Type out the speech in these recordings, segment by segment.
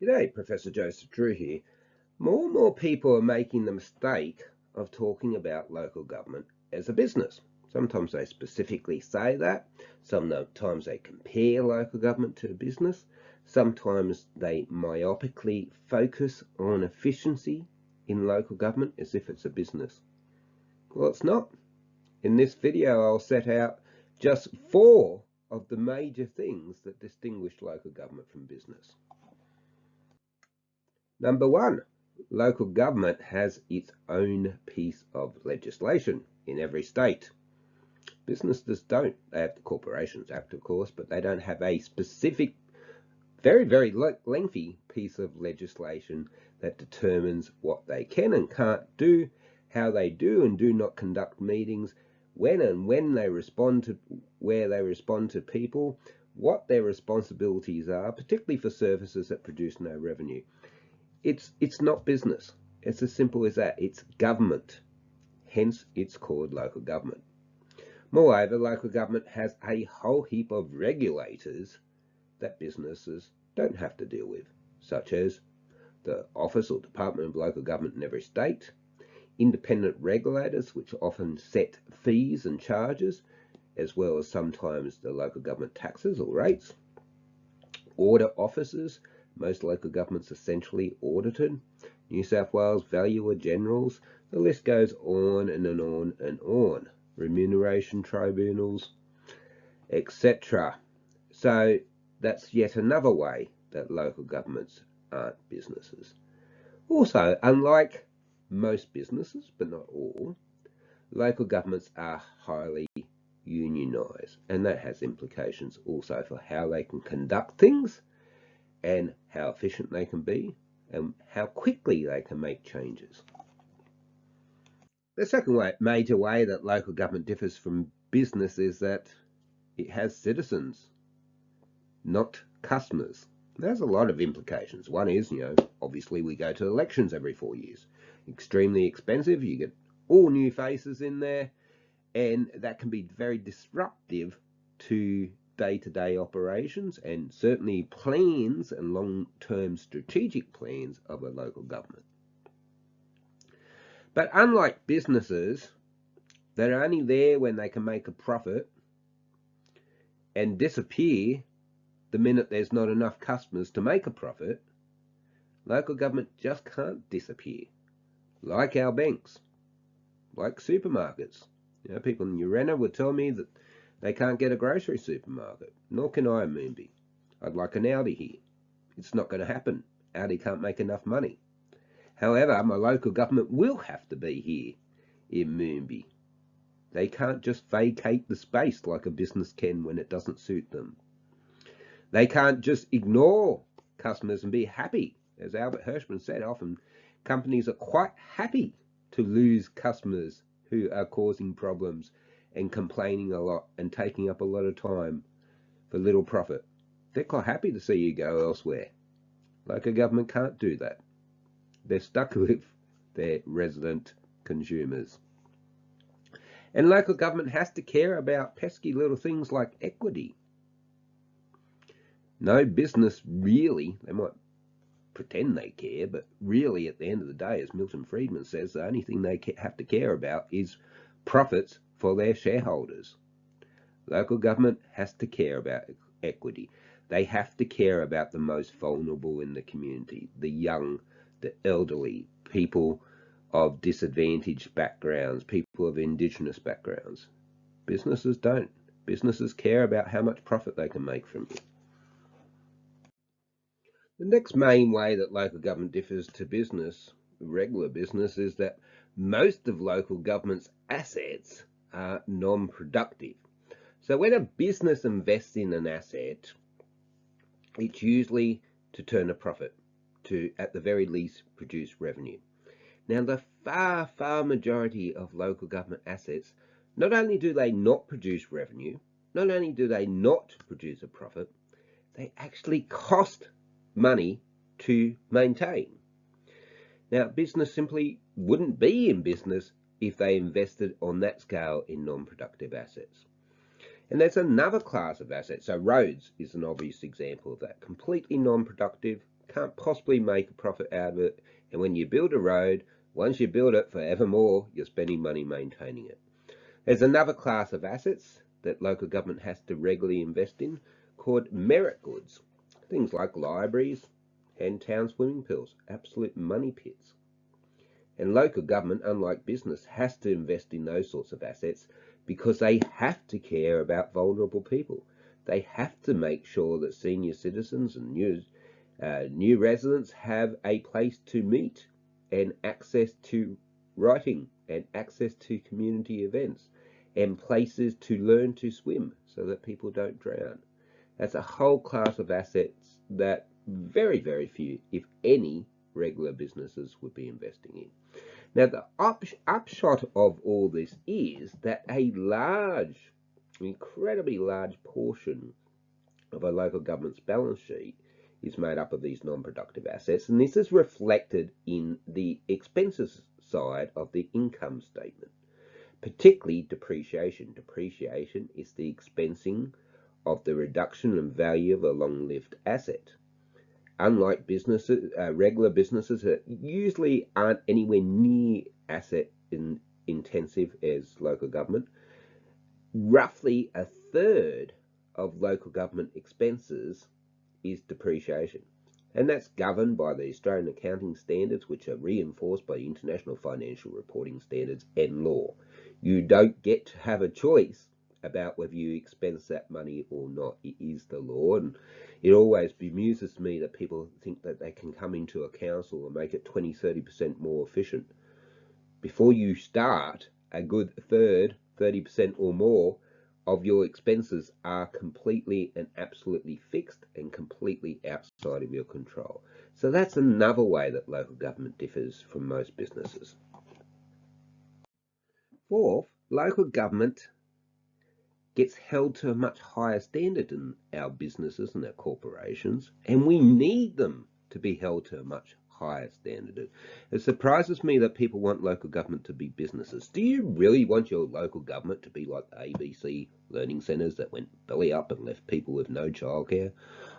G'day, Professor Joseph Drew here. More and more people are making the mistake of talking about local government as a business. Sometimes they specifically say that, sometimes they compare local government to a business, sometimes they myopically focus on efficiency in local government as if it's a business. Well, it's not. In this video, I'll set out just 4 of the major things that distinguish local government from business. Number 1, local government has its own piece of legislation in every state. Businesses don't. They have the Corporations Act, of course, but they don't have a specific, very lengthy piece of legislation that determines what they can and can't do, how they do and do not conduct meetings, when they respond to, where they respond to people, what their responsibilities are, particularly for services that produce no revenue. It's not business. It's as simple as that. It's government. Hence, it's called local government. Moreover, local government has a whole heap of regulators that businesses don't have to deal with, such as the Office or Department of Local Government in every state, independent regulators which often set fees and charges, as well as sometimes the local government taxes or rates, audit officers. Most local governments essentially audited. New South Wales Valuer Generals. The list goes on and on and on. Remuneration tribunals, etc. So that's yet another way that local governments aren't businesses. Also, unlike most businesses, but not all, local governments are highly unionised, and that has implications also for how they can conduct things and how efficient they can be and how quickly they can make changes. The second major way that local government differs from business is that it has citizens, not customers. There's a lot of implications. One is, obviously we go to elections every 4 years. Extremely expensive. You get all new faces in there, and that can be very disruptive to day-to-day operations and certainly plans and long-term strategic plans of a local government. But unlike businesses that are only there when they can make a profit and disappear the minute there's not enough customers to make a profit, local government just can't disappear. Like our banks, like supermarkets. People in Urena would tell me that they can't get a grocery supermarket, nor can I in Moonbi. I'd like an Audi here. It's not going to happen. Audi can't make enough money. However, my local government will have to be here in Moonbi. They can't just vacate the space like a business can when it doesn't suit them. They can't just ignore customers and be happy. As Albert Hirschman said, often companies are quite happy to lose customers who are causing problems and complaining a lot and taking up a lot of time for little profit. They're quite happy to see you go elsewhere. Local government can't do that. They're stuck with their resident consumers. And local government has to care about pesky little things like equity. No business really, they might pretend they care, but really at the end of the day, as Milton Friedman says, the only thing they have to care about is profits for their shareholders. Local government has to care about equity. They have to care about the most vulnerable in the community, the young, the elderly, people of disadvantaged backgrounds, people of indigenous backgrounds. Businesses don't. Businesses care about how much profit they can make from you. The next main way that local government differs to business, regular business, is that most of local government's assets are non-productive. So when a business invests in an asset, it's usually to turn a profit, to at the very least produce revenue. Now the far majority of local government assets, not only do they not produce revenue, not only do they not produce a profit, they actually cost money to maintain. Now, business simply wouldn't be in business if they invested on that scale in non-productive assets. And there's another class of assets. So roads is an obvious example of that. Completely non-productive, Can't possibly make a profit out of it. And when you build a road, once you build it forevermore, you're spending money maintaining it. There's another class of assets that local government has to regularly invest in called merit goods. Things like libraries and town swimming pools, absolute money pits. And local government, unlike business, has to invest in those sorts of assets because they have to care about vulnerable people. They have to make sure that senior citizens and new residents have a place to meet and access to writing and access to community events and places to learn to swim so that people don't drown. That's a whole class of assets that very, very few, if any, regular businesses would be investing in. Now, the upshot of all this is that a large, incredibly large portion of a local government's balance sheet is made up of these non-productive assets, and this is reflected in the expenses side of the income statement, particularly depreciation. Depreciation is the expensing of the reduction in value of a long-lived asset. Unlike businesses, regular businesses that usually aren't anywhere near asset intensive as local government, roughly a third of local government expenses is depreciation. And that's governed by the Australian accounting standards, which are reinforced by international financial reporting standards and law. You don't get to have a choice about whether you expense that money or not. It is the law, and it always bemuses me that people think that they can come into a council and make it 20-30% more efficient. Before you start, a good third, 30% or more of your expenses are completely and absolutely fixed and completely outside of your control. So that's another way that local government differs from most businesses. Fourth, local government gets held to a much higher standard than our businesses and our corporations, and we need them to be held to a much higher standard. It surprises me that people want local government to be businesses. Do you really want your local government to be like the ABC learning centres that went belly up and left people with no childcare?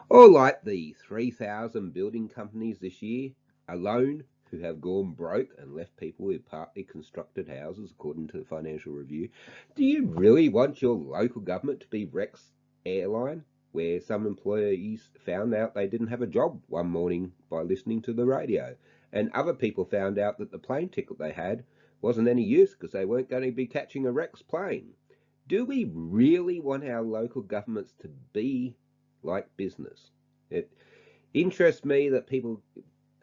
Or like the 3,000 building companies this year alone who have gone broke and left people with partly constructed houses, according to the Financial Review? Do you really want your local government to be Rex Airline, where some employees found out they didn't have a job one morning by listening to the radio, and other people found out that the plane ticket they had wasn't any use because they weren't going to be catching a Rex plane? Do we really want our local governments to be like business? It interests me that people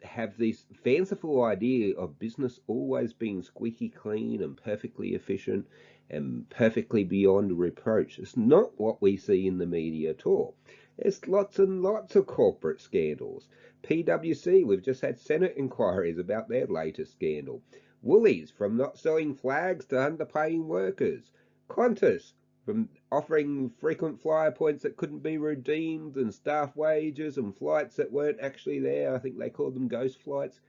have this fanciful idea of business always being squeaky clean and perfectly efficient and perfectly beyond reproach. It's not what we see in the media at all. There's lots and lots of corporate scandals. PwC, we've just had Senate inquiries about their latest scandal. Woolies, from not selling flags to underpaying workers. Qantas, from offering frequent flyer points that couldn't be redeemed, and staff wages and flights that weren't actually there. I think they called them ghost flights.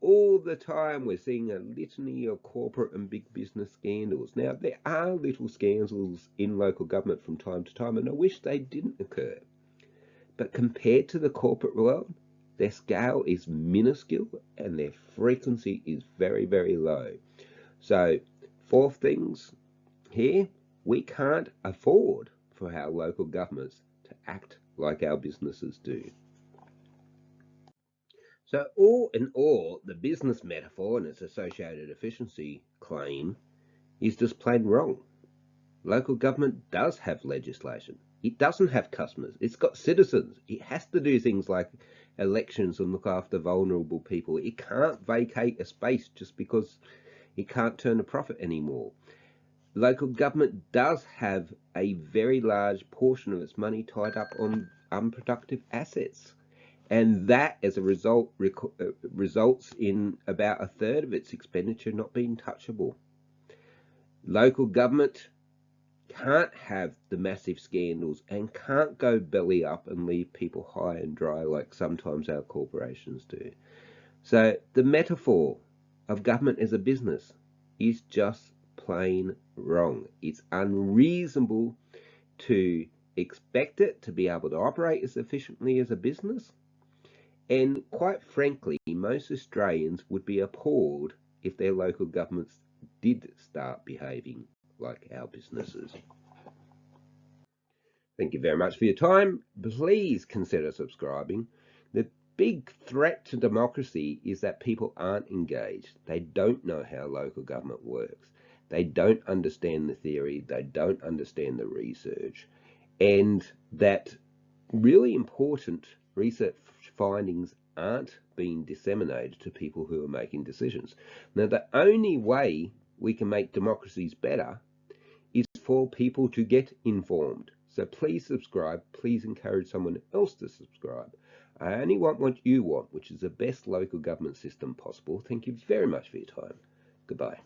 All the time we're seeing a litany of corporate and big business scandals. Now, there are little scandals in local government from time to time, and I wish they didn't occur. But compared to the corporate world, their scale is minuscule and their frequency is very, very low. So, fourth things here, we can't afford for our local governments to act like our businesses do. So all in all, the business metaphor and its associated efficiency claim is just plain wrong. Local government does have legislation. It doesn't have customers. It's got citizens. It has to do things like elections and look after vulnerable people. It can't vacate a space just because it can't turn a profit anymore. Local government does have a very large portion of its money tied up on unproductive assets. And that, as a result, results in about a third of its expenditure not being touchable. Local government can't have the massive scandals and can't go belly up and leave people high and dry like sometimes our corporations do. So the metaphor of government as a business is just plain wrong. It's unreasonable to expect it to be able to operate as efficiently as a business, And quite frankly, most Australians would be appalled if their local governments did start behaving like our businesses. Thank you very much for your time. Please consider subscribing. The big threat to democracy is that people aren't engaged. They don't know how local government works. They don't understand the theory. They don't understand the research. And that really important research findings aren't being disseminated to people who are making decisions. Now, the only way we can make democracies better is for people to get informed. So please subscribe. Please encourage someone else to subscribe. I only want what you want, which is the best local government system possible. Thank you very much for your time. Goodbye.